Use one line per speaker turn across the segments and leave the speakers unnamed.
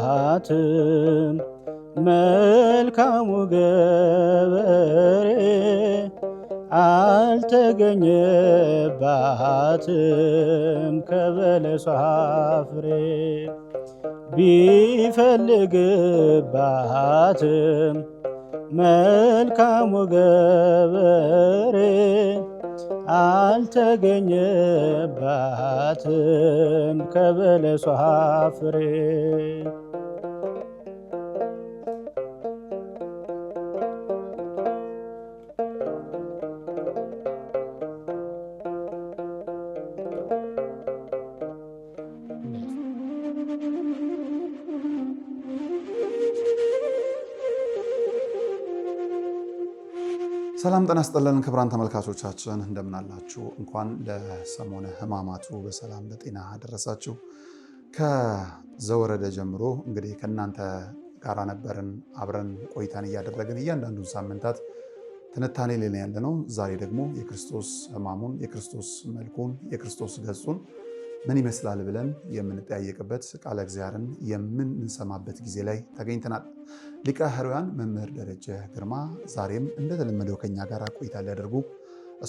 ቢፈልግባትም መልካሙ ገበሬ አልተገኘባትም ከበለሷ ፍሬ ቢፈልግባትም መልካሙ ገበሬ አልተገኘባትም ከበለሷ ፍሬ
ሰላም ጤና ይስጥልን ክቡራን ተመልካቾቻችን እንደምን አላችሁ? እንኳን ለሰሞነ ሕማማቱ በሰላም በጤና አደረሳችሁ። ከዘወረደ ጀምሮ እንግዲህ ከእናንተ ጋር ነበርን አብረን ቆይታን እያደረግን እያንዳንዱን ሳምንታት ትንታኔ ላይ ያለነው። ዛሬ ደግሞ የክርስቶስ ሕማሙን፣ የክርስቶስ መልኩን፣ የክርስቶስ ገጹን ምን ይመስላል ብለን የምንጠያየቅበት ቃለ እግዚአብሔርን የምንሰማበት ጊዜ ላይ ተገኝተናል። ሊቀ ኅሩያን መምህር ደረጀ ግርማ ዛሬም እንደተለመደው ከኛ ጋር ቆይታ ሊያደርጉ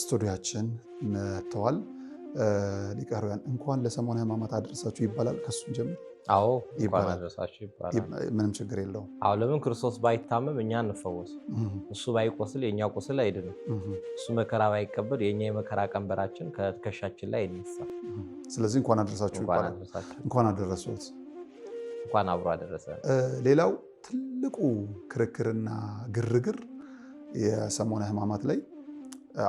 ስቱዲያችን መጥተዋል። ሊቀ ኅሩያን እንኳን ለሰሞነ ሕማማት አደረሳችሁ ይባላል። ከሱን ጀምር።
አዎ እንኳን አደረሳችሁ ይባላል።
ምንም ችግር የለውም።
አዎ ለምን ክርስቶስ ባይታመም እኛ እንፈወስ፣ እሱ ባይቆስል የኛ ቁስል አይድንም፣ እሱ መከራ ባይቀበል የኛ የመከራ ቀንበራችን ከትከሻችን ላይ ይነሳ።
ስለዚህ እንኳን አደረሳችሁ ይባላል። እንኳን አደረሱት፣
እንኳን አብሮ አደረሰ።
ሌላው ትልቁ ክርክርና ግርግር የሰሞነ ሕማማት ላይ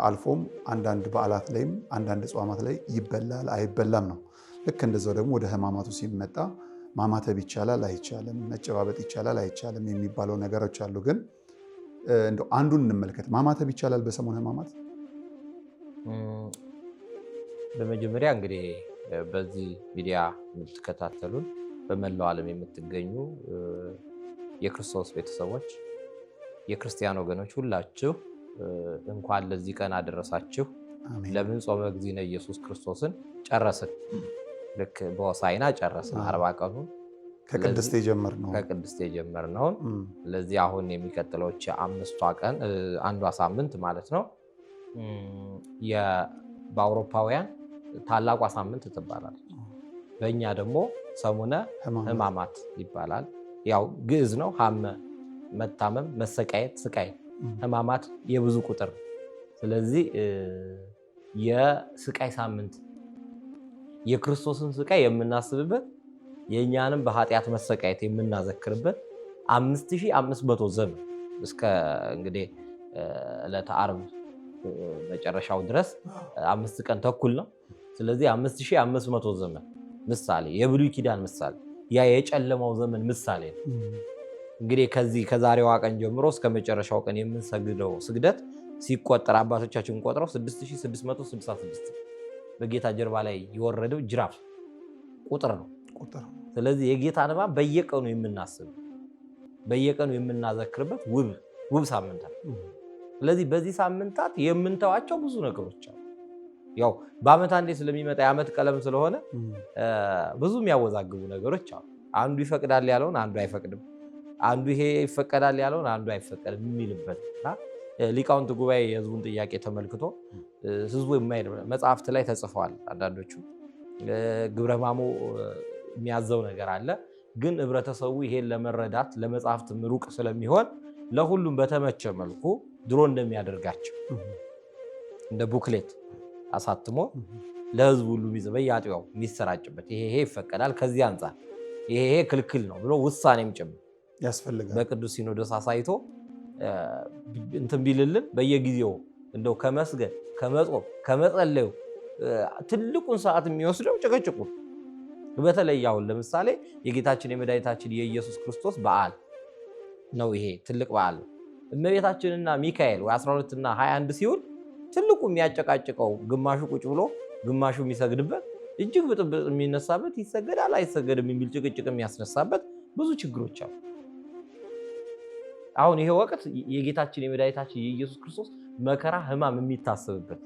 አልፎም አንዳንድ በዓላት ላይም አንዳንድ ጾማት ላይ ይበላል አይበላም ነው። ልክ እንደዛው ደግሞ ወደ ሕማማቱ ሲመጣ ማማተብ ይቻላል አይቻልም፣ መጨባበጥ ይቻላል አይቻልም የሚባለው ነገሮች አሉ። ግን እንደው አንዱን እንመልከት። ማማተብ ይቻላል በሰሞነ ሕማማት?
በመጀመሪያ እንግዲህ በዚህ ሚዲያ የምትከታተሉን በመላው ዓለም የምትገኙ የክርስቶስ ቤተሰቦች፣ የክርስቲያን ወገኖች ሁላችሁ እንኳን ለዚህ ቀን አደረሳችሁ። ለምን ጾመ እግዚእነ ኢየሱስ ክርስቶስን ጨረስን። ልክ በሆሳዕና ጨረስን 40 ቀኑን
ከቅድስት
የጀመርነውን። ስለዚህ አሁን የሚቀጥለው አምስቷ ቀን አንዷ ሳምንት ማለት ነው በአውሮፓውያን ታላቋ ሳምንት ትባላለች። በእኛ ደግሞ ሰሙነ ሕማማት ይባላል። ያው ግዕዝ ነው። ሐመ መታመም፣ መሰቃየት፣ ስቃይ፣ ሕማማት የብዙ ቁጥር። ስለዚህ የስቃይ ሳምንት የክርስቶስን ስቃይ የምናስብበት የእኛንም በኃጢአት መሰቃየት የምናዘክርበት 5500 ዘመን እስከ እንግዲህ ዕለተ ዓርብ መጨረሻው ድረስ 5 ቀን ተኩል ነው። ስለዚህ 5500 ዘመን ምሳሌ፣ የብሉይ ኪዳን ምሳሌ፣ ያ የጨለማው ዘመን ምሳሌ ነው። እንግዲህ ከዛሬዋ ቀን ጀምሮ እስከ መጨረሻው ቀን የምንሰግደው ስግደት ሲቆጠር አባቶቻችን ቆጥረው 6666 በጌታ ጀርባ ላይ የወረደው ጅራፍ ቁጥር ነው። ስለዚህ የጌታን ሕማም በየቀኑ የምናስብ በየቀኑ የምናዘክርበት ውብ ሳምንታት። ስለዚህ በዚህ ሳምንታት የምንተዋቸው ብዙ ነገሮች አሉ። ያው በዓመት አንዴ ስለሚመጣ የዓመት ቀለም ስለሆነ ብዙ የሚያወዛግቡ ነገሮች አሉ። አንዱ ይፈቅዳል ያለውን አንዱ አይፈቅድም፣ አንዱ ይሄ ይፈቀዳል ያለውን አንዱ አይፈቀድም የሚልበት እና ሊቃውንት ጉባኤ የህዝቡን ጥያቄ ተመልክቶ ህዝቡ የማይል መጽሐፍት ላይ ተጽፈዋል። አንዳንዶቹ ግብረ ሕማሙ የሚያዘው ነገር አለ። ግን ህብረተሰቡ ይሄን ለመረዳት ለመጽሐፍት ሩቅ ስለሚሆን ለሁሉም በተመቸ መልኩ ድሮ እንደሚያደርጋቸው እንደ ቡክሌት አሳትሞ ለህዝቡ ሁሉ በየአጥቢያው የሚሰራጭበት ይሄ ይፈቀዳል፣ ከዚህ አንጻር ይሄ ክልክል ነው ብሎ ውሳኔም ጭምር
ያስፈልጋል
በቅዱስ ሲኖዶስ አሳይቶ እንትን ቢልልን በየጊዜው እንደው ከመስገድ ከመጾም ከመጸለዩ ትልቁን ሰዓት የሚወስደው ጭቅጭቁ። በተለይ አሁን ለምሳሌ የጌታችን የመድኃኒታችን የኢየሱስ ክርስቶስ በዓል ነው። ይሄ ትልቅ በዓል ነው። እመቤታችንና ሚካኤል ወይ 12 እና 21 ሲሆን ትልቁ የሚያጨቃጭቀው ግማሹ ቁጭ ብሎ ግማሹ የሚሰግድበት እጅግ ብጥብጥ የሚነሳበት ይሰገዳል አይሰገድም የሚል ጭቅጭቅ የሚያስነሳበት ብዙ ችግሮች አሉ። አሁን ይሄ ወቅት የጌታችን የመድኃኒታችን የኢየሱስ ክርስቶስ መከራ ሕማም የሚታሰብበት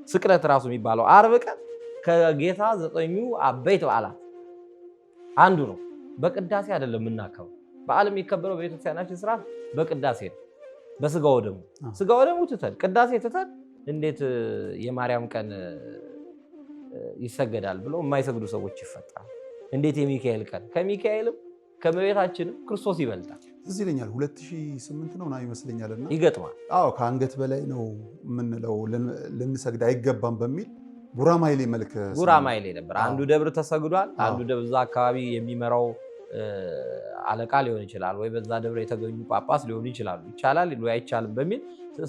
ስቅለት ራሱ የሚባለው ዓርብ ቀን ከጌታ 9ኙ አበይት በዓላት አንዱ ነው። በቅዳሴ አይደለም የምናከብረው። በዓል የሚከበረው በቤተክርስቲያናችን ስርዓት በቅዳሴ ነው። በስጋው ደሙ ስጋው ደሙ ትተን ቅዳሴ ትተን እንዴት የማርያም ቀን ይሰገዳል ብለው የማይሰግዱ ሰዎች ይፈጠራል። እንዴት የሚካኤል ቀን ከሚካኤልም ከመቤታችንም ክርስቶስ ይበልጣል።
እዚህ ይለኛል 2008 ነው ምናምን ይመስለኛልና
ይገጥማል።
አዎ ከአንገት በላይ ነው የምንለው ልንሰግድ አይገባም በሚል ጉራማይሌ መልክ
ጉራማይሌ ነበር። አንዱ ደብር ተሰግዷል። አንዱ ደብር እዛ አካባቢ የሚመራው አለቃ ሊሆን ይችላል፣ ወይ በዛ ደብር የተገኙ ጳጳስ ሊሆኑ ይችላሉ። ይቻላል ወይ አይቻልም በሚል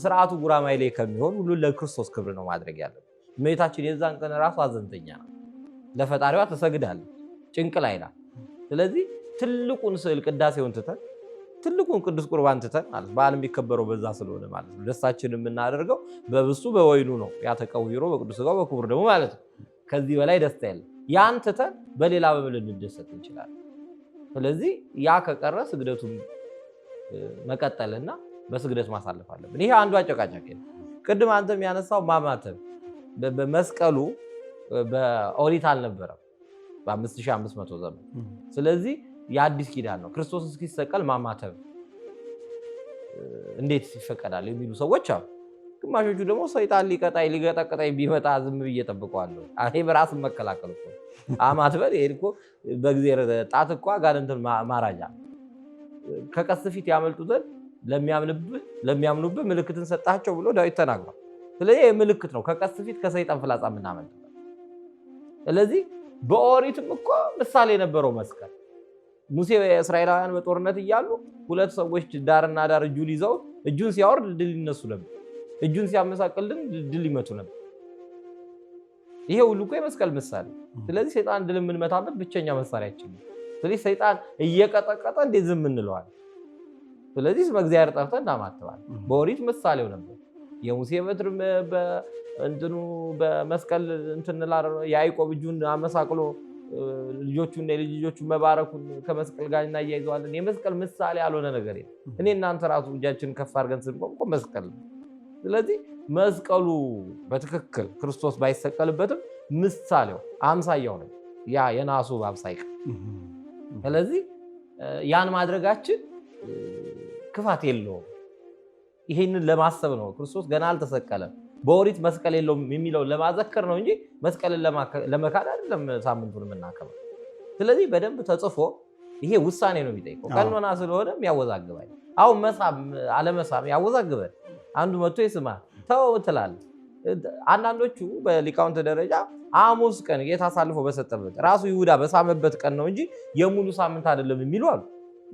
ስርዓቱ ጉራማይሌ ከሚሆን ሁሉን ለክርስቶስ ክብር ነው ማድረግ ያለው። እመቤታችን የዛን ቀን ራሱ አዘንተኛ ነው። ለፈጣሪዋ ተሰግዳለች፣ ጭንቅ ላይ ናት። ስለዚህ ትልቁን ስዕል ቅዳሴውን ትተን ትልቁን ቅዱስ ቁርባን ትተን ማለት በዓል የሚከበረው በዛ ስለሆነ ማለት ነው። ደስታችን የምናደርገው በብሱ በወይኑ ነው። ያ ተቀውሮ በቅዱስ ሥጋው በክቡር ደግሞ ማለት ነው። ከዚህ በላይ ደስታ የለም። ያን ትተን በሌላ በምን ልንደሰት እንችላለን? ስለዚህ ያ ከቀረ ስግደቱን መቀጠልና በስግደት ማሳለፍ አለብን። ይሄ አንዱ አጨቃጫቂ ነው። ቅድም አንተም ያነሳው ማማተብ በመስቀሉ በኦሪት አልነበረም በ5500 ዘመን። ስለዚህ የአዲስ ኪዳን ነው። ክርስቶስ እስኪሰቀል ማማተብ እንዴት ይፈቀዳል የሚሉ ሰዎች አሉ። ግማሾቹ ደግሞ ሰይጣን ሊቀጣይ ሊገጠቅጣይ ቢመጣ ዝም ብዬ እጠብቀዋለሁ። እኔ በራስን መከላከል እኮ አማትበል ይሄ እኮ በእግዚአብሔር ጣት እኮ አጋንንትን ማራጃ ከቀስት ፊት ያመልጡ ዘንድ ለሚያምኑብህ ምልክትን ሰጣቸው ብሎ ዳዊት ተናግሯል። ስለዚህ ይህ ምልክት ነው፣ ከቀስት ፊት ከሰይጣን ፍላጻ የምናመልጥበት። ስለዚህ በኦሪትም እኮ ምሳሌ የነበረው መስቀል ሙሴ እስራኤላውያን በጦርነት እያሉ ሁለት ሰዎች ዳርና ዳር እጁን ይዘው እጁን ሲያወርድ ድል ይነሱ ነበር፣ እጁን ሲያመሳቅልን ድል ይመቱ ነበር። ይሄ ሁሉ እኮ የመስቀል ምሳሌ። ስለዚህ ሰይጣን ድል የምንመታበት ብቸኛ መሳሪያችን ነው። ስለዚህ ሰይጣን እየቀጠቀጠ እንዴት ዝም እንለዋለን? ስለዚህ ስመ እግዚአብሔር ጠርተን እናማትባለን። በኦሪት ምሳሌው ነበር። የሙሴ በትር እንትኑ በመስቀል እንትንላ ያዕቆብ እጁን አመሳቅሎ ልጆቹና የልጅ ልጆቹ መባረኩን ከመስቀል ጋር እናያይዘዋለን። የመስቀል ምሳሌ ያልሆነ ነገር የለም። እኔ እናንተ ራሱ እጃችንን ከፍ አድርገን ስንቆም እኮ መስቀል ነው። ስለዚህ መስቀሉ በትክክል ክርስቶስ ባይሰቀልበትም ምሳሌው አምሳያው ነው፣ ያ የናሱ አምሳይ። ስለዚህ ያን ማድረጋችን ክፋት የለውም። ይሄንን ለማሰብ ነው። ክርስቶስ ገና አልተሰቀለም፣ በኦሪት መስቀል የለውም የሚለው ለማዘከር ነው እንጂ መስቀልን ለመካድ አይደለም ሳምንቱን የምናከብረው። ስለዚህ በደንብ ተጽፎ ይሄ ውሳኔ ነው የሚጠይቀው። ቀኖና ስለሆነ ያወዛግባል። አሁን መሳም አለመሳም ያወዛግባል። አንዱ መጥቶ ይስማ ተው ትላለህ። አንዳንዶቹ በሊቃውንት ደረጃ ሐሙስ ቀን ጌታ አሳልፎ በሰጠበት ራሱ ይሁዳ በሳመበት ቀን ነው እንጂ የሙሉ ሳምንት አይደለም የሚሉ አሉ።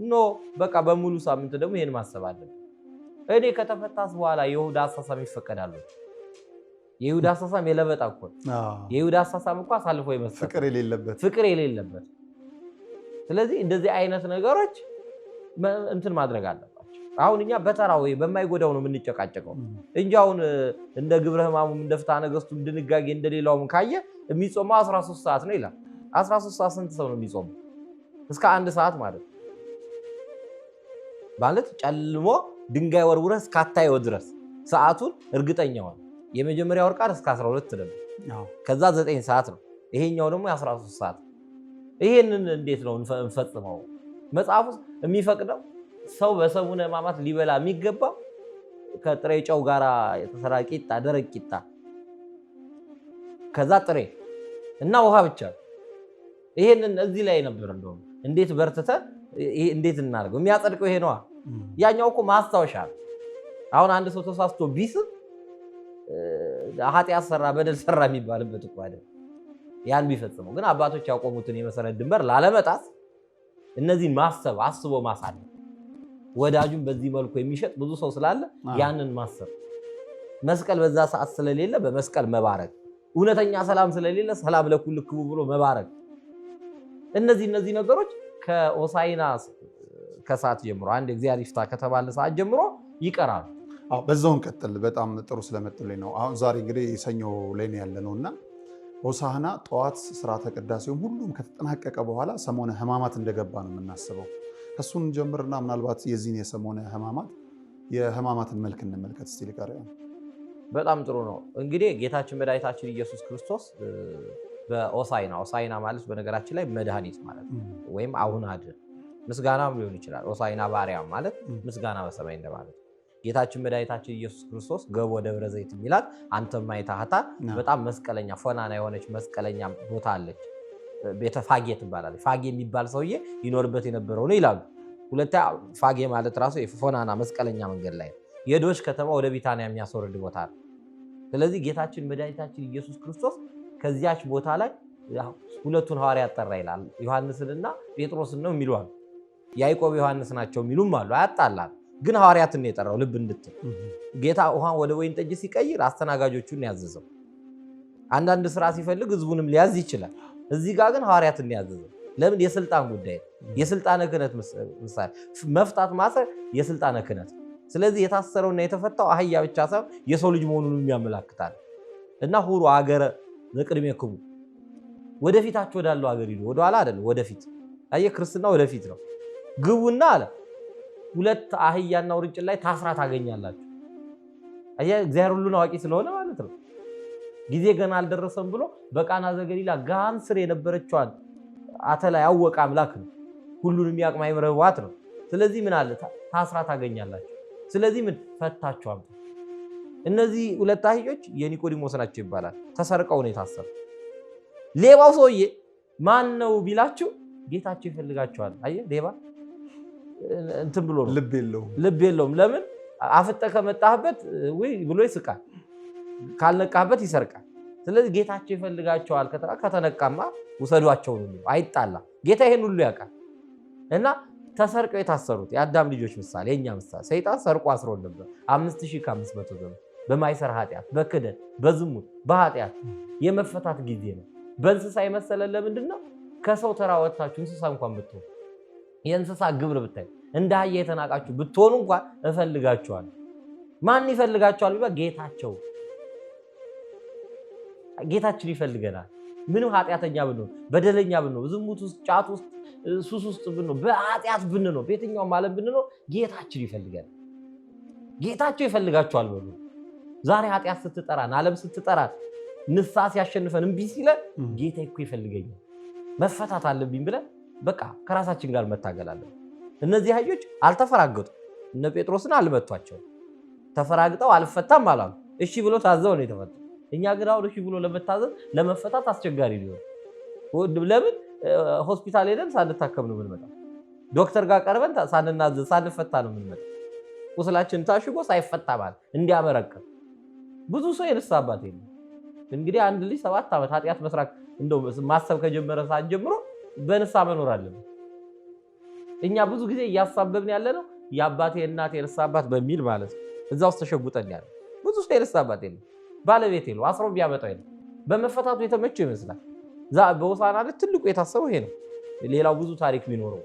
ኖ በቃ በሙሉ ሳምንት ደግሞ ይሄን ማሰብ አለብን። እኔ ከተፈታስ በኋላ የይሁዳ አሳሳም ይፈቀዳሉ። የይሁዳ አሳሳም የለበጣ እኮ የይሁዳ አሳሳም እኮ አሳልፎ የመስጠት ፍቅር የሌለበት። ስለዚህ እንደዚህ አይነት ነገሮች እንትን ማድረግ አለባቸው። አሁን እኛ በተራ ወይ በማይጎዳው ነው የምንጨቃጨቀው እንጂ አሁን እንደ ግብረ ሕማሙም እንደ ፍትሐ ነገሥቱም ድንጋጌ እንደሌላውም ካየ የሚጾመው 13 ሰዓት ነው ይላል። 13 ሰዓት ስንት ሰው ነው የሚጾመው? እስከ 1 ሰዓት ማለት ጨልሞ ድንጋይ ወርውረህ እስካታየው ድረስ ሰዓቱን እርግጠኛ ሆነ። የመጀመሪያው ወርቃር እስከ 12 ነው፣ ከዛ 9 ሰዓት ነው። ይሄኛው ደግሞ 13 ሰዓት። ይሄንን እንዴት ነው እንፈጽመው? መጽሐፉ የሚፈቅደው ሰው በሰሙነ ሕማማት ሊበላ የሚገባው ከጥሬ ጨው ጋር የተሰራ ቂጣ፣ ደረቅ ቂጣ፣ ከዛ ጥሬ እና ውሃ ብቻ። ይሄንን እዚህ ላይ ነበር እንደውም እንዴት በርትተን እንዴት እናድርገው? የሚያጸድቀው ይሄ ነዋ። ያኛው እኮ ማስታወሻ ነው። አሁን አንድ ሰው ተሳስቶ ቢስብ ኃጢአት ሰራ በደል ሰራ የሚባልበት እኮ አይደል? ያን ቢፈጽመው ግን አባቶች ያቆሙትን የመሰረት ድንበር ላለመጣስ እነዚህን ማሰብ አስቦ ማሳለፍ፣ ወዳጁን በዚህ መልኩ የሚሸጥ ብዙ ሰው ስላለ ያንን ማሰብ፣ መስቀል በዛ ሰዓት ስለሌለ በመስቀል መባረክ፣ እውነተኛ ሰላም ስለሌለ ሰላም ለኩልክሙ ብሎ መባረክ። እነዚህ ነገሮች ከሆሳዕና ከሰዓት ጀምሮ አንድ እግዚአብሔር ይፍታ ከተባለ ሰዓት ጀምሮ ይቀራሉ።
በዛውን ቀጥል። በጣም ጥሩ ስለመጡልኝ ነው። አሁን ዛሬ እንግዲህ ሰኞ ላይ ያለ ነው እና ሆሳዕና ጠዋት ስርዓተ ቅዳሴውም ሁሉም ከተጠናቀቀ በኋላ ሰሞነ ሕማማት እንደገባ ነው የምናስበው። ከሱን ጀምርና ምናልባት የዚህን የሰሞነ ሕማማት የሕማማትን መልክ እንመልከት እስቲ። ሊቀር
በጣም ጥሩ ነው። እንግዲህ ጌታችን መድኃኒታችን ኢየሱስ ክርስቶስ ሆሳዕና ማለት በነገራችን ላይ መድኃኒት ማለት ወይም አሁን አድን ምስጋናም ሊሆን ይችላል። ሆሳዕና በአርያም ማለት ምስጋና በሰማይ እንደማለት። ጌታችን መድኃኒታችን ኢየሱስ ክርስቶስ ገቦ ደብረ ዘይት የሚላት አንተም አይተሃታል። በጣም መስቀለኛ ፎናና የሆነች መስቀለኛ ቦታ አለች። ቤተ ፋጌ ትባላለች። ፋጌ የሚባል ሰውዬ ይኖርበት የነበረው ነው ይላሉ። ሁለተኛ ፋጌ ማለት ራሱ የፎናና መስቀለኛ መንገድ ላይ የዶሽ ከተማ ወደ ቢታንያ የሚያስወርድ ቦታ ነው። ስለዚህ ጌታችን መድኃኒታችን ኢየሱስ ክርስቶስ ከዚያች ቦታ ላይ ሁለቱን ሐዋርያት ጠራ ይላል። ዮሐንስንና ጴጥሮስን ነው የሚሉ አሉ። ያዕቆብ ዮሐንስ ናቸው የሚሉም አሉ። አያጣላል። ግን ሐዋርያትን የጠራው ልብ እንድትል ጌታ ውሃን ወደ ወይን ጠጅ ሲቀይር አስተናጋጆቹን ያዘዘው። አንዳንድ ስራ ሲፈልግ ህዝቡንም ሊያዝ ይችላል። እዚህ ጋር ግን ሐዋርያትን ያዘዘው። ለምን? የስልጣን ጉዳይ፣ የስልጣነ ክህነት ምሳሌ። መፍታት ማሰር የስልጣነ ክህነት። ስለዚህ የታሰረውና የተፈታው አህያ ብቻ ሳይሆን የሰው ልጅ መሆኑን ያመላክታል። እና ሁሩ አገረ ዘቅድሜክሙ፣ ወደፊታችሁ ወዳለው ሀገር ሂዱ። ወደኋላ አይደለም፣ ወደፊት። አየህ፣ ክርስትና ወደፊት ነው። ግቡና አለ 2 አህያና ውርንጭላ ላይ ታስራ ታገኛላችሁ። አየህ፣ እግዚአብሔር ሁሉን አዋቂ ስለሆነ ማለት ነው። ጊዜ ገና አልደረሰም ብሎ በቃና ዘገሊላ ጋን ስር የነበረችዋን አተላ ያወቀ አምላክ ነው። ሁሉን የሚያውቅ ማይምረ ህዋት ነው። ስለዚህ ምን አለ? ታስራ ታገኛላችሁ። ስለዚህ ምን ፈታችሁ አምጡ። እነዚህ 2 አህዮች የኒቆዲሞስ ናቸው ይባላል። ተሰርቀው ነው የታሰሩ። ሌባው ሰውዬ ማን ነው ቢላችሁ ጌታቸው ይፈልጋቸዋል። አየህ፣ ሌባ እንትን ብሎ ነው፣ ልብ የለውም። ለምን? አፍጠህ ከመጣህበት ወይ ብሎ ይስቃል፣ ካልነቃህበት ይሰርቃል። ስለዚህ ጌታቸው ይፈልጋቸዋል። ከተነቃማ ውሰዷቸው ነው፣ አይጣላ። ጌታ ይሄን ሁሉ ያውቃል። እና ተሰርቀው የታሰሩት የአዳም ልጆች ምሳሌ፣ የኛ ምሳሌ። ሰይጣን ሰርቆ አስሮን ነበር 5500 ዘመን በማይሰር ኃጢአት፣ በክደት፣ በዝሙት፣ በኃጢአት የመፈታት ጊዜ ነው። በእንስሳ የመሰለን ለምንድን ነው? ከሰው ተራ ወጥታችሁ እንስሳ እንኳን ብትሆኑ የእንስሳ ግብር ብታይ እንደ አህያ የተናቃችሁ ብትሆኑ እንኳን እፈልጋችኋለሁ። ማን ይፈልጋችኋል ቢባል ጌታቸው። ጌታችን ይፈልገናል። ምንም ኃጢአተኛ ብንሆን፣ በደለኛ ብንሆን፣ ዝሙት ውስጥ፣ ጫት ውስጥ፣ ሱስ ውስጥ ብንሆን፣ በኃጢአት ብንሆን፣ በየትኛውም ዓለም ብንሆን ጌታችን ይፈልገናል። ጌታቸው ይፈልጋችኋል በሉ። ዛሬ ኃጢአት ስትጠራን፣ ዓለም ስትጠራን፣ ንስሐ ሲያሸንፈን እምቢ ሲለን ጌታ እኮ ይፈልገኛል መፈታት አለብኝ ብለን በቃ ከራሳችን ጋር መታገል አለብን። እነዚህ አህዮች አልተፈራገጡም። እነ ጴጥሮስን አልመቷቸውም። ተፈራግጠው አልፈታም አላሉ። እሺ ብሎ ታዘው ነው የተፈቱ። እኛ ግን አሁን እሺ ብሎ ለመታዘዝ ለመፈታት አስቸጋሪ ሊሆን። ለምን? ሆስፒታል ሄደን ሳንታከም ነው የምንመጣው። ዶክተር ጋር ቀርበን ሳንናዘዝ ሳንፈታ ነው የምንመጣው። ቁስላችን ታሽጎ ሳይፈታ ማለት እንዲያመረቅም ብዙ ሰው የንስሐ አባት የለም። እንግዲህ አንድ ልጅ 7 ዓመት ኃጢአት መስራት እንደው ማሰብ ከጀመረ ሰዓት ጀምሮ በንስሐ መኖር አለበት። እኛ ብዙ ጊዜ እያሳበብን ያለ ነው የአባቴ እናቴ የንስሐ አባት በሚል ማለት ነው። እዛ ውስጥ ተሸጉጠን ያለ ብዙ ሰው የንስሐ አባት የለም። ባለቤት የለው አስሮ ቢያመጣው የለም። በመፈታቱ የተመቸው ይመስላል። በሆሳዕና ዕለት ትልቁ የታሰበው ይሄ ነው። ሌላው ብዙ ታሪክ ቢኖረው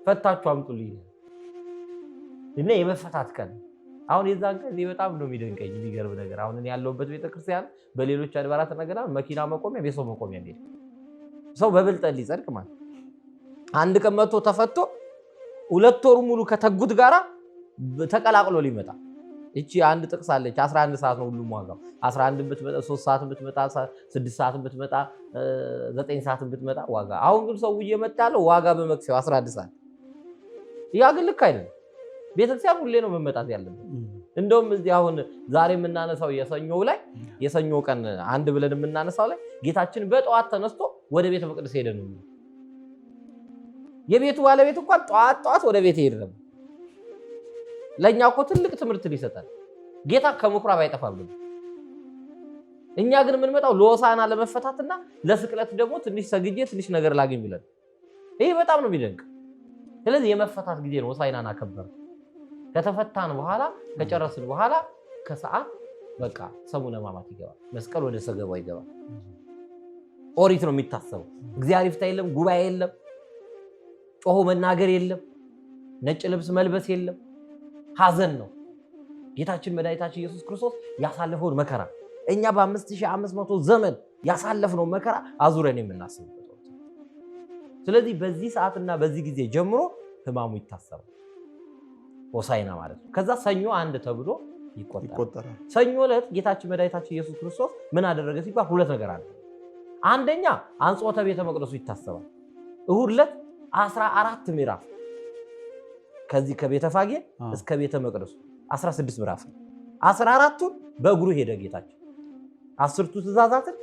ፈታችሁ አምጡልኝ እና የመፈታት ቀን አሁን የዛን ቀን በጣም ነው የሚደንቀኝ። የሚገርም ነገር አሁን እኔ ያለሁበት ቤተክርስቲያን በሌሎች አድባራት ነገና መኪና መቆሚያ ቤተሰብ መቆሚያ ሄደ ሰው በብልጠት ሊጸድቅ ማለት አንድ ቀን መጥቶ ተፈቶ 2 ወር ሙሉ ከተጉት ጋራ ተቀላቅሎ ሊመጣ እቺ አንድ ጥቅስ አለች 11 ሰዓት ነው ሁሉም ዋጋው 11 ብትመጣ 3 ሰዓት ብትመጣ 6 ሰዓት ብትመጣ 9 ሰዓት ብትመጣ ዋጋ አሁን ግን ሰው እየመጣ ያለው ዋጋ በመክፈያው 11 ሰዓት ያ ግን ልክ አይደለም። ቤተክርስቲያን ሁሌ ነው መመጣት ያለበት። እንደውም እዚህ አሁን ዛሬ የምናነሳው የሰኞው ላይ የሰኞ ቀን አንድ ብለን የምናነሳው ላይ ጌታችን በጠዋት ተነስቶ ወደ ቤተ መቅደስ ሄደ ነው። የቤቱ ባለቤት እንኳን ጠዋት ወደ ቤት ሄደ ነው። ለኛ እኮ ትልቅ ትምህርት ሊሰጣል። ጌታ ከምኩራብ አይጠፋም። እኛ ግን የምንመጣው ለሆሳዕና ለመፈታትና ለስቅለት ደግሞ ትንሽ ሰግጄ ትንሽ ነገር ላገኝ ብለን ይሄ በጣም ነው የሚደንቅ። ስለዚህ የመፈታት ጊዜ ነው። ሆሳዕናን አከበር ከተፈታን በኋላ ከጨረስን በኋላ ከሰዓት በቃ ሰሙነ ሕማማት ይገባል። መስቀል ወደ ሰገባው ይገባል። ኦሪት ነው የሚታሰበው። እግዚአብሔር ይፍታ የለም፣ ጉባኤ የለም፣ ጮሆ መናገር የለም፣ ነጭ ልብስ መልበስ የለም። ሐዘን ነው። ጌታችን መድኃኒታችን ኢየሱስ ክርስቶስ ያሳለፈውን መከራ እኛ በ5500 ዘመን ያሳለፍነው መከራ አዙረን የምናስብበት ወቅት። ስለዚህ በዚህ ሰዓትና በዚህ ጊዜ ጀምሮ ሕማሙ ይታሰባል። ሆሳዕና ማለት ነው። ከዛ ሰኞ አንድ ተብሎ ይቆጠራል። ሰኞ ዕለት ጌታችን መድኃኒታችን ኢየሱስ ክርስቶስ ምን አደረገ ሲባል 2 ነገር አለ። አንደኛ አንጾተ ቤተ መቅደሱ ይታሰባል። እሁድ ዕለት 14 ምዕራፍ ከዚህ ከቤተ ፋጌ እስከ ቤተ መቅደሱ 16 ምዕራፍ 14ቱን በእግሩ ሄደ ጌታችን። 10ቱ ትእዛዛትን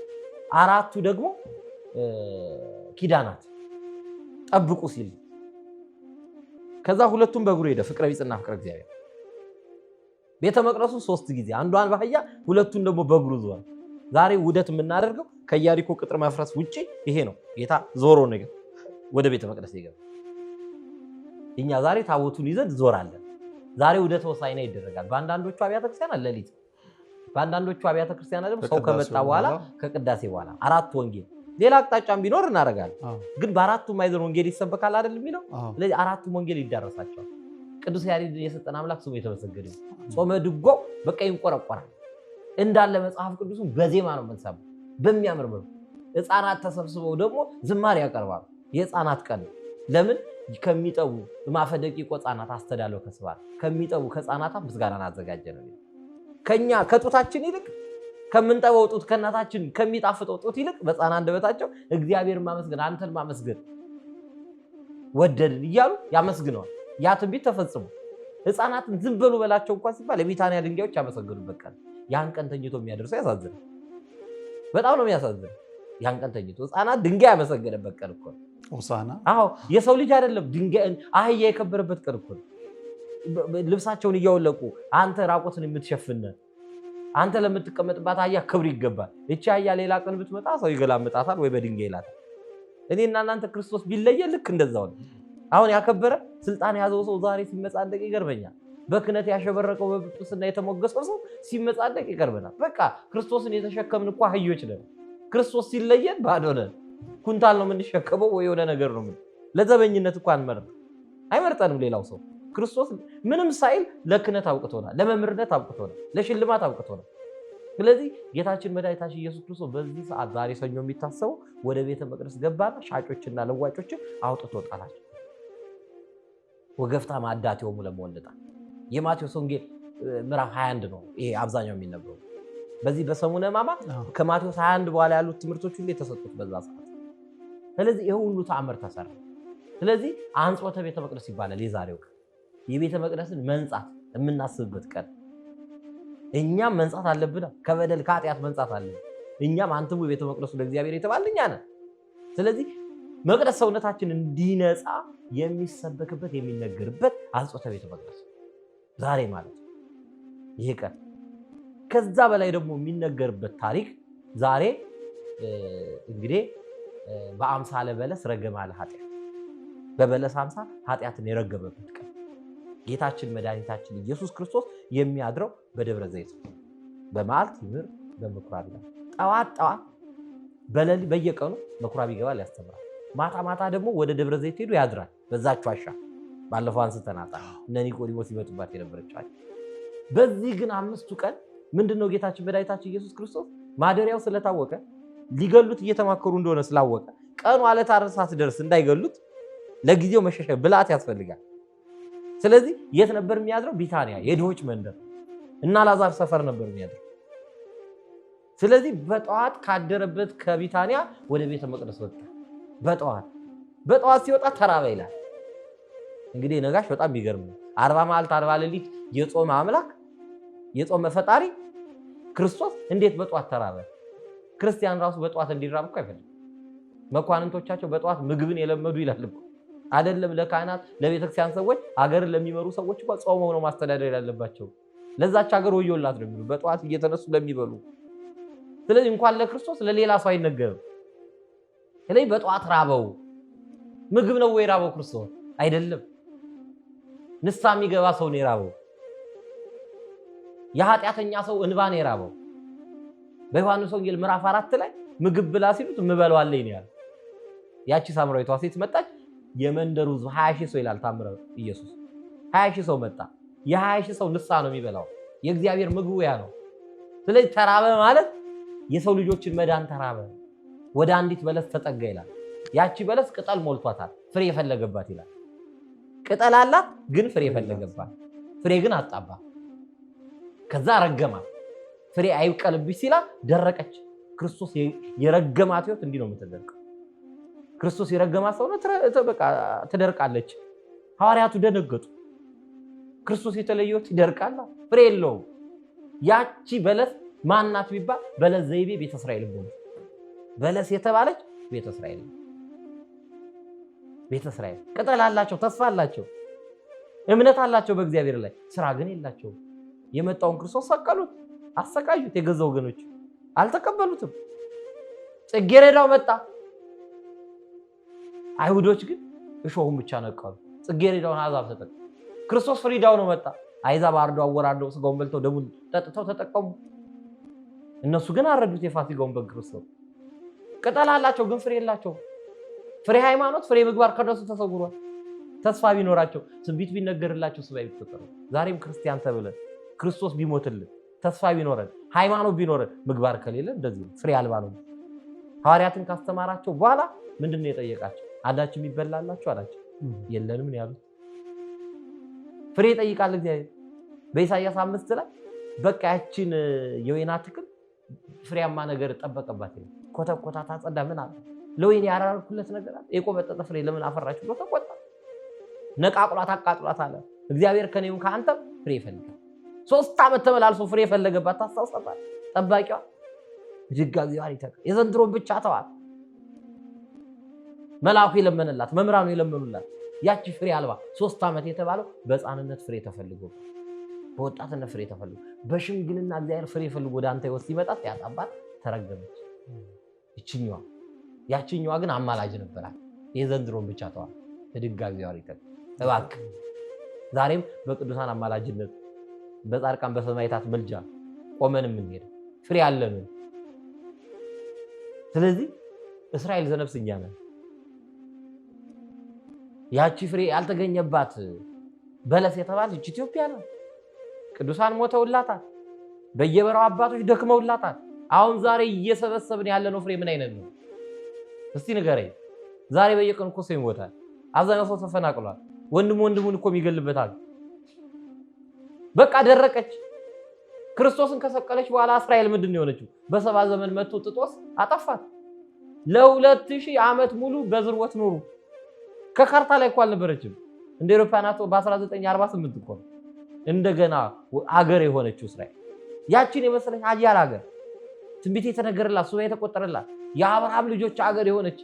4ቱ ደግሞ ኪዳናት ጠብቁ ሲል ከዛ 2ቱን በእግሩ ሄደ። ፍቅረ ቢጽና ፍቅረ እግዚአብሔር ቤተ መቅደሱ 3 ጊዜ አንዷን በአህያ 2ቱን ደግሞ በእግሩ ዞረ። ዛሬ ውደት የምናደርገው ከኢያሪኮ ቅጥር መፍረስ ውጪ ይሄ ነው። ጌታ ዞሮ ነገር ወደ ቤተ መቅደስ ይገባ። እኛ ዛሬ ታቦቱን ይዘን ዞራለን። ዛሬ ውደተ ሆሳዕና ይደረጋል። በአንዳንዶቹ አብያተ ክርስቲያናት ሌሊት፣ በአንዳንዶቹ አብያተ ክርስቲያናት ደግሞ ሰው ከመጣ በኋላ ከቅዳሴ በኋላ 4 ወንጌል ሌላ አቅጣጫም ቢኖር እናደርጋለን። ግን በአራቱ ማዕዘን ወንጌል ይሰበካል አይደል የሚለው። ስለዚህ 4ቱ ወንጌል ይዳረሳቸዋል። ቅዱስ ያሬድ የሰጠን አምላክ ስሙ የተመሰገነ ይሁን። ጾመ ድጓው በቃ ይንቆረቆራል እንዳለ መጽሐፍ ቅዱስን በዜማ ነው የምንሰማው በሚያምር መልኩ። ሕፃናት ተሰብስበው ደግሞ ዝማሬ ያቀርባሉ። የሕፃናት ቀን ለምን ከሚጠቡ ማፈደቂቆ ሕፃናት አስተዳለው ከስባል ከሚጠቡ ከሕፃናት ምስጋናን አዘጋጀ ነው። ከኛ ከጡታችን ይልቅ ከምንጠበው ጡት ከእናታችን ከሚጣፍጠው ጡት ይልቅ በሕፃናት አንደበታቸው እግዚአብሔር ማመስገን አንተን ማመስገን ወደድን እያሉ ያመስግነዋል። ያ ትንቢት ተፈጽሞ ሕፃናትን ዝም በሉ በላቸው እንኳን ሲባል የቢታንያ ድንጋዮች ያመሰግኑበት ቀን። ያን ቀን ተኝቶ የሚያደርሰው ያሳዝናል። በጣም ነው የሚያሳዝነው። ያን ቀን ተኝቶ ሕፃናት ድንጋይ ያመሰገነበት ቀን እኮ
ሆሳዕና።
አዎ የሰው ልጅ አይደለም ድንጋይ አህያ የከበረበት ቀን እኮ። ልብሳቸውን እያወለቁ አንተ ራቆትን የምትሸፍነ አንተ ለምትቀመጥባት አህያ ክብር ይገባል። እቺ አህያ ሌላ ቀን ብትመጣ ሰው ይገላምጣታል ወይ በድንጋይ ይላታል። እኔና እናንተ ክርስቶስ ቢለየ ልክ እንደዛው ነው። አሁን ያከበረ ስልጣን ያዘው ሰው ዛሬ ሲመጻደቅ ይገርመኛል። በክህነት ያሸበረቀው በጵጵስና የተሞገሰው ሰው ሲመጻደቅ ይገርመናል። በቃ ክርስቶስን የተሸከምን እኮ አህዮች ነን። ክርስቶስ ሲለየን ባዶ ነን። ኩንታል ነው የምንሸከመው ወይ የሆነ ነገር ነው። ለዘበኝነት እኮ አይመርጠንም ሌላው ሰው። ክርስቶስ ምንም ሳይል ለክህነት አውቅቶናል፣ ለመምህርነት አውቅቶናል፣ ለሽልማት አውቅቶናል። ስለዚህ ጌታችን መድኃኒታችን ኢየሱስ ክርስቶስ በዚህ ሰዓት ዛሬ ሰኞ የሚታሰበው ወደ ቤተ መቅደስ ገባና ሻጮችና ለዋጮችን አውጥቶ ጣላቸው። ወገፍታ ማዕዳቲሆሙ ለመወልጣ የማቴዎስ ወንጌል ምዕራፍ 21 ነው ይሄ አብዛኛው የሚነበረው። በዚህ በሰሙነ ሕማማት ከማቴዎስ 21 በኋላ ያሉት ትምህርቶች ሁሉ የተሰጡት በዛ ሰዓት። ስለዚህ ይሄ ሁሉ ተአምር ተሰራ። ስለዚህ አንጾተ ቤተ መቅደስ ይባላል የዛሬው ቀን። የቤተ መቅደስን መንጻት የምናስብበት ቀን። እኛም መንጻት አለብን፣ ከበደል ከኃጢአት መንጻት አለብን። እኛም አንትሙ ቤተ መቅደሱ ለእግዚአብሔር የተባልን እኛ ነን። ስለዚህ መቅደስ ሰውነታችን እንዲነጻ የሚሰበክበት የሚነገርበት አንጾተ ቤተ መቅደስ ዛሬ ማለት ነው ይሄ ቀን። ከዛ በላይ ደግሞ የሚነገርበት ታሪክ ዛሬ እንግዲህ በአምሳለ በለስ ረገማለ ኃጢአት፣ በበለስ አምሳል ኃጢአትን የረገመበት ቀን ጌታችን መድኃኒታችን ኢየሱስ ክርስቶስ የሚያድረው በደብረ ዘይት በመዓልት ይምር በምኩራብ ይላል። ጠዋት በየቀኑ ምኩራብ ይገባል ያስተምራል። ማታ ደግሞ ወደ ደብረ ዘይት ሄዶ ያድራል በዛች ዋሻ። ባለፈው አንስተናታል እነ ኒቆዲሞስ ይመጡባት የነበረችው። በዚህ ግን 5ቱ ቀን ምንድነው ጌታችን መድኃኒታችን ኢየሱስ ክርስቶስ ማደሪያው ስለታወቀ ሊገሉት እየተማከሩ እንደሆነ ስላወቀ ቀኑ ዕለተ ዓርብ ሳትደርስ እንዳይገሉት ለጊዜው መሸሸ ብልሃት ያስፈልጋል። ስለዚህ የት ነበር የሚያድረው? ቢታንያ የድሆች መንደር እና ላዛር ሰፈር ነበር የሚያድረው። ስለዚህ በጠዋት ካደረበት ከቢታንያ ወደ ቤተ መቅደስ ወጣ። በጠዋት ሲወጣ ተራበ ይላል። እንግዲህ ነጋሽ በጣም ቢገርም ነው። 40 መዓልት 40 ሌሊት የጾመ አምላክ የጾመ ፈጣሪ ክርስቶስ እንዴት በጠዋት ተራበ? ክርስቲያን ራሱ በጠዋት እንዲራብ እኮ አይፈልግም። መኳንንቶቻቸው በጠዋት ምግብን የለመዱ ይላል እኮ አይደለም። ለካህናት ለቤተክርስቲያን ሰዎች ሀገርን ለሚመሩ ሰዎች እኮ ጾመው ነው ማስተዳደር ያለባቸው። ለዛች ሀገር ወዮላት ነው የሚሉ በጠዋት እየተነሱ ለሚበሉ። ስለዚህ እንኳን ለክርስቶስ ለሌላ ሰው አይነገርም። ስለዚህ በጠዋት ራበው። ምግብ ነው ወይ ራበው? ክርስቶስ አይደለም። ንስሐ የሚገባ ሰው ነው የራበው። የኃጢአተኛ ሰው እንባ ነው የራበው። በዮሐንስ ወንጌል ምዕራፍ 4 ላይ ምግብ ብላ ሲሉት እምበላው አለኝ ነው ያለው። ያቺ ሳምራዊቷ ሴት መጣች። የመንደሩ 20 ሺህ ሰው ይላል ታምረ ኢየሱስ 20 ሺህ ሰው መጣ። የ20 ሺህ ሰው ንስሐ ነው የሚበላው። የእግዚአብሔር ምግቡ ያ ነው። ስለዚህ ተራበ ማለት የሰው ልጆችን መዳን ተራበ። ወደ አንዲት በለስ ተጠጋ ይላል። ያቺ በለስ ቅጠል ሞልቷታል፣ ፍሬ የፈለገባት ይላል። ቅጠል አላት ግን ፍሬ የፈለገባት፣ ፍሬ ግን አጣባት። ከዛ ረገማት። ፍሬ አይብቀልብሽ ሲላት ደረቀች። ክርስቶስ የረገማት ሕይወት እንዲህ ነው የምትደርቀው። ክርስቶስ የረገማት ሰው ነው በቃ ትደርቃለች። ሐዋርያቱ ደነገጡ። ክርስቶስ የተለየ ሕይወት ይደርቃል፣ ፍሬ የለውም። ያቺ በለስ ማናት ቢባል በለስ ዘይቤ ቤተ እስራኤል ነው። በለስ የተባለች ቤተ እስራኤል ነው። ቤተ እስራኤል ቅጠል አላቸው፣ ተስፋ አላቸው፣ እምነት አላቸው በእግዚአብሔር ላይ፣ ስራ ግን የላቸው። የመጣውን ክርስቶስ ሰቀሉት፣ አሰቃዩት። የገዛ ወገኖች አልተቀበሉትም። ጽጌረዳው መጣ። አይሁዶች ግን እሾሁን ብቻ ነቀሉ። ጽጌረዳውን አሕዛብ ተጠቀሙ። ክርስቶስ ፍሪዳው ነው መጣ። አሕዛብ አርደው አወራርደው ስጋውን በልተው ደሙን ጠጥተው ተጠቀሙ። እነሱ ግን አረዱት የፋሲካውን በግ ክርስቶስ። ቅጠል አላቸው ግን ፍሬ የላቸው። ፍሬ ሃይማኖት፣ ፍሬ ምግባር ከነሱ ተሰውሯል። ተስፋ ቢኖራቸው ትንቢት ቢነገርላቸው ስባ ይፈጠሩ። ዛሬም ክርስቲያን ተብለን ክርስቶስ ቢሞትልን ተስፋ ቢኖረን ሃይማኖት ቢኖረን ምግባር ከሌለ እንደዚህ ፍሬ አልባ ነው። ሐዋርያትን ካስተማራቸው በኋላ ምንድነው የጠየቃቸው? አንዳች የሚበላላችሁ አላቸው። የለንም ነው ያሉት። ፍሬ ይጠይቃል እግዚአብሔር። በኢሳይያስ 5 ላይ በቃ ያችን የወይን አትክልት ፍሬያማ ነገር ጠበቀባት ይላል። ኮተኮታት፣ አጸዳ፣ ምን አለ ለወይን ያራርኩለት ነገር አለ። የቆመጠጠ ፍሬ ለምን አፈራች ብሎ ተቆጣ። ነቃቅሏት፣ አቃጥሏት አለ። እግዚአብሔር ከኔም ከአንተም ፍሬ ይፈልጋል። 3 ዓመት ተመላልሶ ፍሬ ፈለገባት። ታስታውሳታል። ጠባቂዋ እጅግ እግዚአብሔር ይተካ። የዘንድሮን ብቻ ተዋት። መልአኩ የለመነላት፣ መምህራኑ የለመኑላት ያቺ ፍሬ አልባ 3 ዓመት የተባለው በሕፃንነት ፍሬ ተፈልጎ፣ በወጣትነት ፍሬ ተፈልጎ፣ በሽምግልና እግዚአብሔር ፍሬ ፈልጎ ወደ አንተ ይወስድ ሲመጣ ያጣባት ተረገመች። ይችኛዋ ያችኛዋ ግን አማላጅ ነበራት። የዘንድሮን ብቻ ተዋት። እድጋ እግዚአብሔር ይተካ። እባክህ ዛሬም በቅዱሳን አማላጅነት በጻድቃን በሰማዕታት ምልጃ ቆመን የምንሄድ ፍሬ አለን። ስለዚህ እስራኤል ዘነፍስ እኛ ነን። ያቺ ፍሬ ያልተገኘባት በለስ የተባለች ኢትዮጵያ ናት። ቅዱሳን ሞተውላታል። በየበረሃው አባቶች ደክመውላታል። አሁን ዛሬ እየሰበሰብን ያለነው ፍሬ ምን አይነት ነው? እስቲ ንገረኝ። ዛሬ በየቀኑ እኮ ሰው ይሞታል። አብዛኛው ሰው ተፈናቅሏል። ወንድሙን እኮ የሚገልበታል። በቃ ደረቀች። ክርስቶስን ከሰቀለች በኋላ እስራኤል ምንድን ነው የሆነችው? በሰባ ዘመን መጥቶ ጥጦስ አጠፋት። ለ2000 ዓመት ሙሉ በዝርወት ኖሩ። ከካርታ ላይ እኮ አልነበረችም። እንደ አውሮፓውያን በ1948 እኮ እንደገና ሀገር የሆነችው እስራኤል። ያቺን የመሰለች ሀያል ሀገር ትንቢት የተነገረላት ሱባ የተቆጠረላት የአብርሃም ልጆች ሀገር የሆነች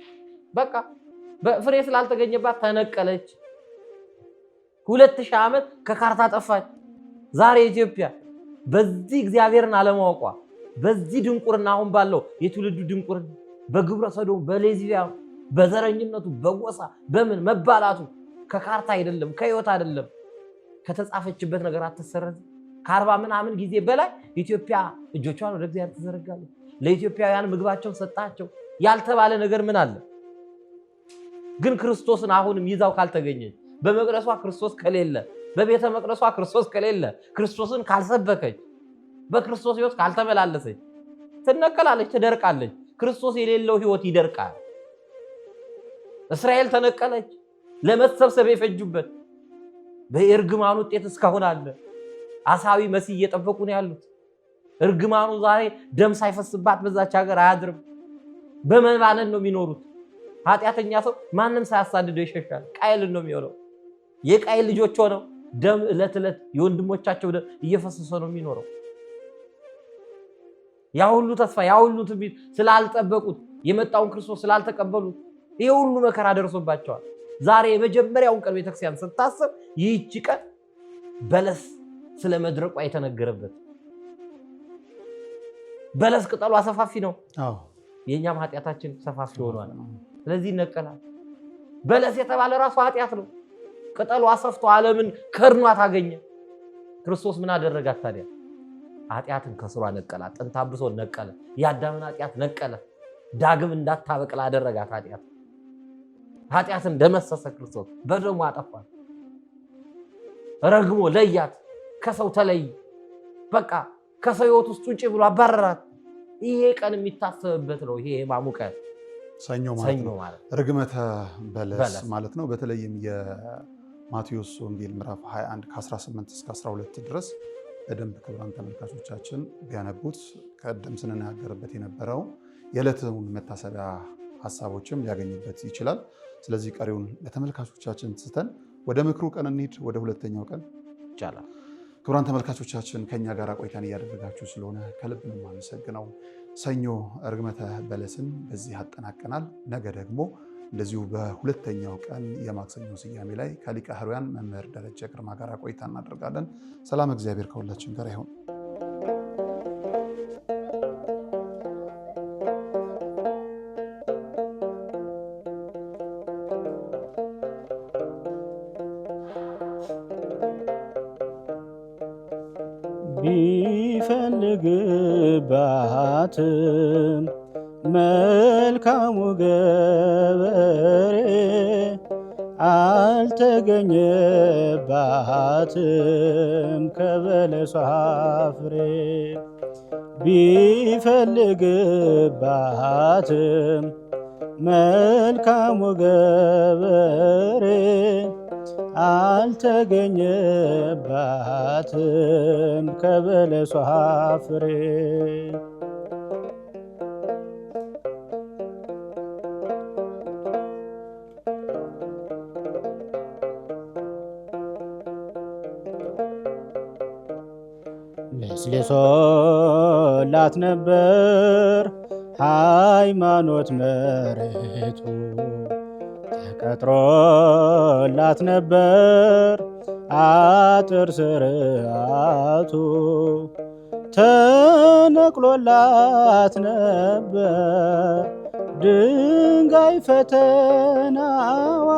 በቃ በፍሬ ስላልተገኘባት ተነቀለች። 2000 ዓመት ከካርታ ጠፋች። ዛሬ ኢትዮጵያ በዚህ እግዚአብሔርን አለማወቋ፣ በዚህ ድንቁርና አሁን ባለው የትውልዱ ድንቁርና በግብረ ሰዶም፣ በሌዝቢያን፣ በዘረኝነቱ፣ በጎሳ በምን መባላቱ ከካርታ አይደለም ከህይወት አይደለም ከተጻፈችበት ነገር አትሰረዝ። ከ40 ምናምን ጊዜ በላይ ኢትዮጵያ እጆቿን ወደ እግዚአብሔር ትዘረጋለች። ለኢትዮጵያውያን ምግባቸውን ሰጣቸው ያልተባለ ነገር ምን አለ? ግን ክርስቶስን አሁንም ይዛው ካልተገኘች፣ በመቅደሷ ክርስቶስ ከሌለ፣ በቤተ መቅደሷ ክርስቶስ ከሌለ፣ ክርስቶስን ካልሰበከች፣ በክርስቶስ ሕይወት ካልተመላለሰች ትነቀላለች፣ ትደርቃለች። ክርስቶስ የሌለው ሕይወት ይደርቃል። እስራኤል ተነቀለች። ለመሰብሰብ የፈጁበት በእርግማኑ ውጤት እስካሁን አለ። አሳዊ መሲህ እየጠበቁ ነው ያሉት። እርግማኑ ዛሬ ደም ሳይፈስባት በዛች ሀገር አያድርም። በመባነን ነው የሚኖሩት። ኃጢአተኛ ሰው ማንም ሳያሳድደው ይሸሻል። ቃየልን ነው የሚሆነው። የቃየል ልጆች ሆነው ደም ዕለት ዕለት የወንድሞቻቸው ደም እየፈሰሰ ነው የሚኖረው። ያ ሁሉ ተስፋ ያ ሁሉ ትንቢት ስላልጠበቁት፣ የመጣውን ክርስቶስ ስላልተቀበሉት ይሄ ሁሉ መከራ ደርሶባቸዋል። ዛሬ የመጀመሪያውን ቀን ቤተክርስቲያን ስታስብ ይህች ቀን በለስ ስለመድረቋ የተነገረበት። በለስ ቅጠሉ ሰፋፊ ነው። የኛም ኃጢአታችን ሰፋፊ ሆኗል። ስለዚህ ይነቀላል። በለስ የተባለ ራሱ ኃጢአት ነው። ቅጠሉ ሰፍቶ ዓለምን ከርኗት አገኘ። ክርስቶስ ምን አደረጋት ታዲያ? ኃጢአትን ከስሯ ነቀላት። ጥንተ አብሶ ነቀለ። የአዳምን ኃጢአት ነቀለ። ዳግም እንዳታበቅል አደረጋት። ኃጢአትን ደመሰሰ። ክርስቶስ በደሙ አጠፋት። ረግሞ ለያት። ከሰው ተለይ፣ በቃ ከሰው ሕይወት ውስጥ ውጪ ብሎ አባረራት። ይሄ ቀን የሚታሰብበት ነው። ይሄ ሕማሙ ቀን
ሰኞ ማለት ርግመተ በለስ ማለት ነው። በተለይም የማቴዎስ ወንጌል ምዕራፍ 21 ከ18 እስከ 12 ድረስ በደንብ ክቡራን ተመልካቾቻችን ቢያነቡት ቀደም ስንናገርበት የነበረው የዕለቱን መታሰቢያ ሀሳቦችም ሊያገኙበት ይችላል። ስለዚህ ቀሪውን ለተመልካቾቻችን ስተን ወደ ምክሩ ቀን እንሂድ። ወደ ሁለተኛው ቀን
ይቻላል።
ክቡራን ተመልካቾቻችን ከኛ ጋር ቆይታን እያደረጋችሁ ስለሆነ ከልብ ነው የማመሰግነው። ሰኞ ርግመተ በለስን በዚህ አጠናቀናል። ነገ ደግሞ እንደዚሁ በሁለተኛው ቀን የማክሰኞ ስያሜ ላይ ከሊቀ ኅሩያን መምህር ደረጀ ግርማ ጋር ቆይታ እናደርጋለን። ሰላም እግዚአብሔር ከሁላችን ጋር ይሁን።
ቢፈልግባትም መልካሙ ገበሬ አልተገኘባትም ከበለሷ ፍሬ። ቢፈልግባትም መልካሙ ገበሬ አልተገኘባትም ከበለሷ ፍሬ። ለስልሶላት ነበር ሃይማኖት መሬቱ፣ ተቀጥሮላት ነበር አጥር ስርዓቱ፣ ተነቅሎላት ነበር ድንጋይ ፈተናዋ፣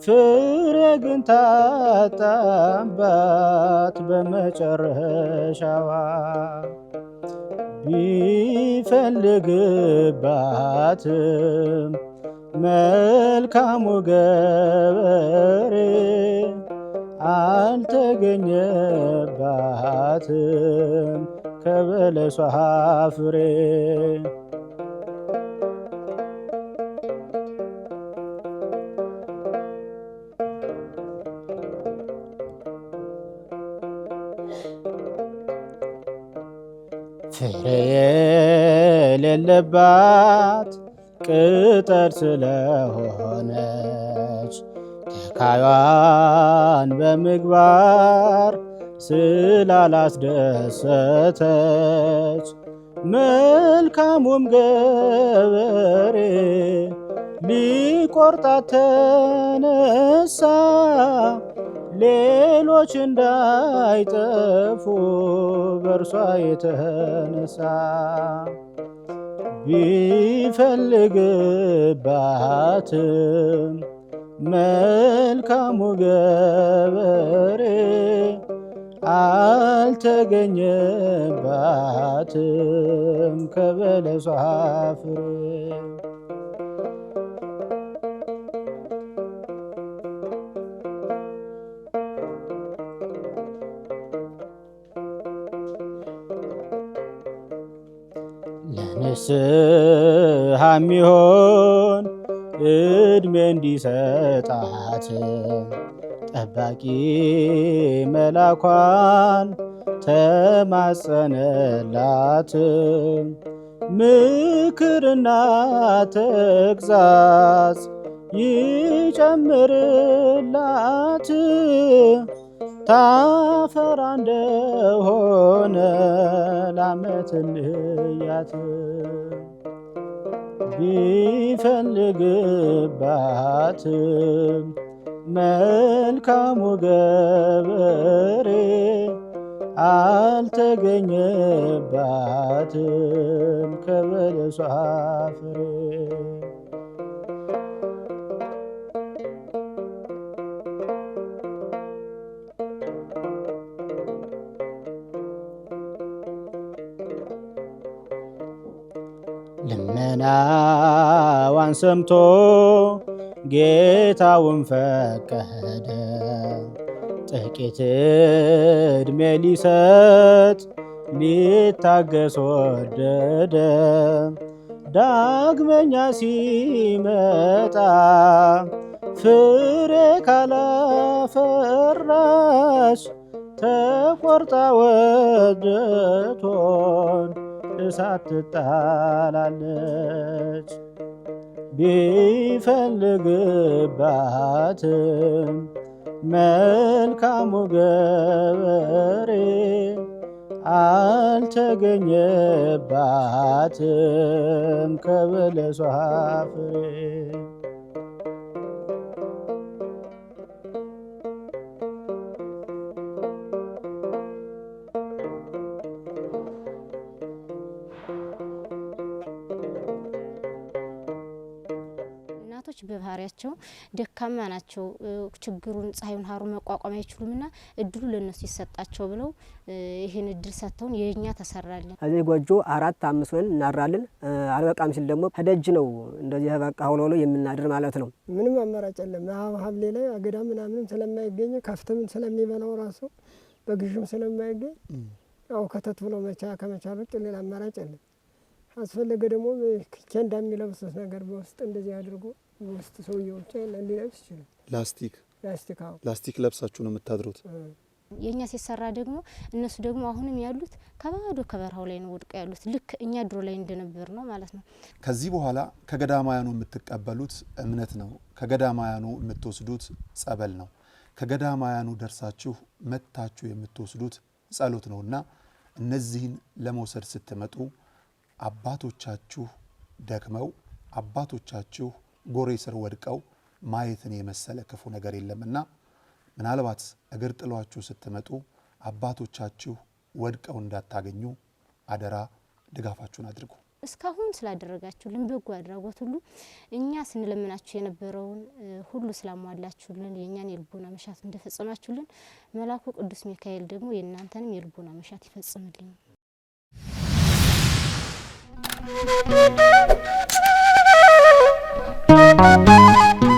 ፍሬ ግን ታጣባት በመጨረሻዋ። ቢፈልግባትም መልካሙ ገበሬ አልተገኘባትም ከበለሷ ፍሬ። ፍሬ የሌለባት ቅጠል ስለሆነች ተካዩን በምግባር ስላላስደሰተች፣ መልካሙም ገበሬ ሊቆርጣት ተነሳ ሌሎች እንዳይጠፉ በእርሷ የተነሳ። ቢፈልግባትም መልካሙ ገበሬ አልተገኘባትም ከበለሷ ፍሬ። ለንስሐ የሚሆን ዕድሜ እንዲሰጣት ጠባቂ መላኳን ተማጸነላት። ምክርና ተግሣጽ ይጨምርላት ታፈራ እንደሆነ ለዓመት እንያት። ቢፈልግባትም መልካሙ ገበሬ አልተገኘባትም ከበለሷ ፍሬ። ልመናዋን ሰምቶ ጌታውን ፈቀደ ጥቂት ዕድሜ ሊሰጥ ሊታገስ ወደደ። ዳግመኛ ሲመጣ ፍሬ ካላፈራች ተቆርጣ ወደቶን እሳት ትጣላለች። ቢፈልግባትም መልካሙ ገበሬ አልተገኘባትም ከበለሷ ፍሬ።
በባህሪያቸው ደካማ ናቸው። ችግሩን ፀሐዩን ሀሩን መቋቋም አይችሉምና እድሉ ለነሱ ይሰጣቸው ብለው ይሄን እድል ሰጥተውን የኛ ተሰራለን።
እዚህ ጎጆ 4-5 ሆነን እናድራለን። አልበቃም ሲል ደግሞ ከደጅ ነው እንደዚህ በቃ ሆሎ የምናድር ማለት ነው።
ምንም አማራጭ የለም። ሀብሌ ላይ አገዳ ምናምን ስለማይገኝ ከፍትም ስለሚበላው ራሱ በግዥም ስለማይገኝ ያው ከተት ብሎ ከመቻል ውጭ ሌላ አማራጭ የለም። አስፈለገ ደግሞ ኬንዳ የሚለብሱት ነገር በውስጥ እንደዚህ አድርጎ ውስጥ ሰውየውች ሊለብስ ይችላል።
ላስቲክ ለብሳችሁ ነው የምታድሩት?
የኛ ሲሰራ ደግሞ እነሱ ደግሞ አሁንም ያሉት ከባዶ ከበረሃው ላይ ነው ወድቀው ያሉት። ልክ እኛ ድሮ ላይ እንደነበር ነው ማለት ነው።
ከዚህ በኋላ ከገዳማያኑ የምትቀበሉት እምነት ነው። ከገዳማያኑ የምትወስዱት ጸበል ነው። ከገዳማያኑ ደርሳችሁ መታችሁ የምትወስዱት ጸሎት ነውና እነዚህን ለመውሰድ ስትመጡ አባቶቻችሁ ደክመው አባቶቻችሁ ጎሬ ስር ወድቀው ማየትን የመሰለ ክፉ ነገር የለምና ምናልባት እግር ጥሏችሁ ስትመጡ አባቶቻችሁ ወድቀው እንዳታገኙ አደራ ድጋፋችሁን አድርጉ።
እስካሁን ስላደረጋችሁልን በጎ አድራጎት ሁሉ እኛ ስንለምናችሁ የነበረውን ሁሉ ስላሟላችሁልን የኛን የልቦና መሻት እንደፈጸማችሁልን መልአኩ ቅዱስ ሚካኤል ደግሞ የእናንተንም የልቦና መሻት ይፈጽምልኝ። Thank you.